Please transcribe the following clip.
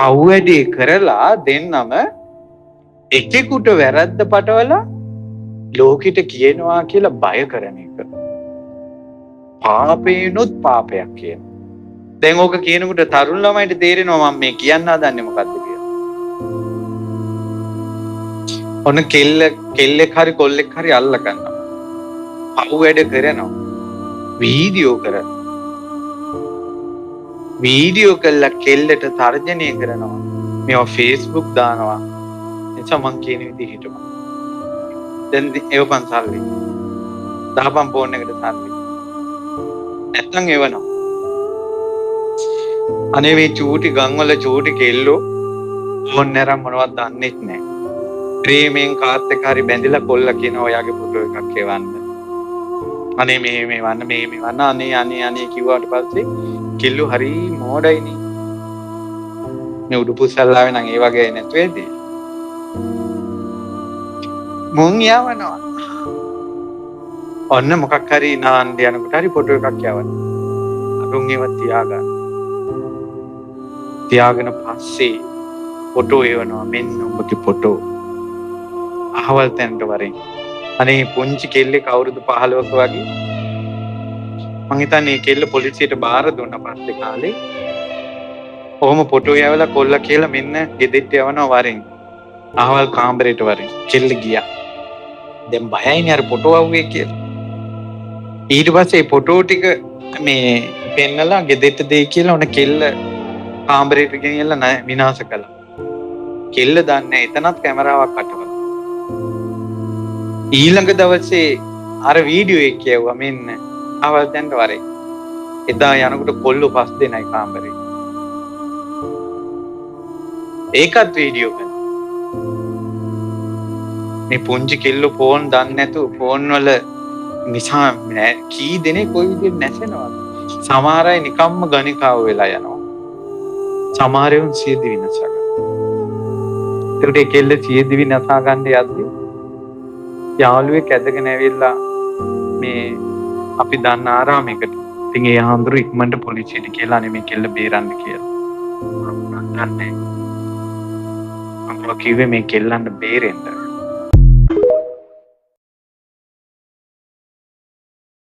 පව්වැඩි කරලා දෙන්නම එකෙකුට වැරද්ද පටවලා ලෝකෙට කියනවා කියලා බය කරන එක. පාපේනොත් පාපයක් කියන. දැන් ඕක කියනකොට තරුණ ළමයිට තේරෙනවා මම මේ කියන්න හදන්නේ මොකද්ද කියලා. ඔන්න කෙල්ලෙක් හරි කොල්ලෙක් හරි අල්ල ගන්නවා. පව් වැඩ කරනවා. වීඩියෝ කරනවා. වීඩියෝ කළා කෙල්ලට තර්ජනය කරනවා. මේවා Facebook දානවා. එතකොට මං කියන විදිහට හිටපන්. දැන් එවපන් සල්ලි. දාපන් ෆෝන් එකට සල්ලි. නැත්තම් එවනවා. අනේ මේ චූටි ගම්වල චූටි කෙල්ලෝ ෆෝන් නරම් මොනවද දන්නෙත් නැහැ. ප්‍රේමයෙන් කාත් එක්ක හරි බැඳිලා කොල්ලා කියන ඔයාගේ ෆොටෝ එකක් එවන්න. අනේ මේ වන්න අනේ කිව්වට පස්සේ කෙල්ලෝ හරි මෝඩයිනේ. මේ උඩුපුස්සල්ලාවේ නම් ඒ වගේ නැතු වේදී. මුන් යවනවා. ඔන්න මොකක් හරි නාන්න යනකොට හරි ෆොටෝ එකක් යවන්න. අරුන් ඒව තියාගෙන පස්සේ ෆොටෝ එවනවා මෙන්න උඹගේ ෆොටෝ. අහවල් තැනට වරෙන්. අනේ පුංචි කෙල්ලෙක් අවුරුදු 15ක වගේ. මං හිතන්නේ කෙල්ල පොලිසියට බාර දුන්නා පස්සේ කාලේ. ඔහොම ෆොටෝ යවලා කොල්ලා කියලා මෙන්න ගෙදෙට්ට යවනවා වරෙන්. අහවල් කාමරේට වරෙන්. කෙල්ල ගියා. දැන් බයයිනේ අර ෆොටෝ ආවේ කියලා. ඊට පස්සේ ෆොටෝ ටික මේ පෙන්නලා ගෙදෙට්ට දෙයි කියලා ඔන්න කෙල්ල කාමරේට ගෙනියලා විනාශ කළා. කෙල්ල දන්නේ එතනත් කැමරාවක් අටවලා. ඊළඟ දවසේ අර වීඩියෝ එක කියවුවා මෙන්න අවල් දැන්ට වරේ. එදා යනකොට කොල්ලෝ 5 දෙනයි කාමරේ. ඒකත් වීඩියෝ කරනවා. මේ පුංචි කෙල්ලෝ ෆෝන් දන්නේ නැතුව ෆෝන් වල නිසා කී දෙනෙක් කොයි විදිහට නැසෙනවද? සමහර අය නිකම්ම ගණිකාව වෙලා යනවා. සමහර උන් සියදි විනාශ කරනවා. ඒකට කෙල්ල සියදි විනාශ ගන්න යද්දි යාළුවෙක් ඇදගෙන ඇවිල්ලා මේ අපි දන්න ආරාමයකට. ඉතින් ඒ හඳුරු ඉක්මනට පොලිසියට කියලා අනේ මේ කෙල්ල බේරන්න කියලා. මම කිව්වේ මේ කෙල්ලන්ට බේරෙන්න.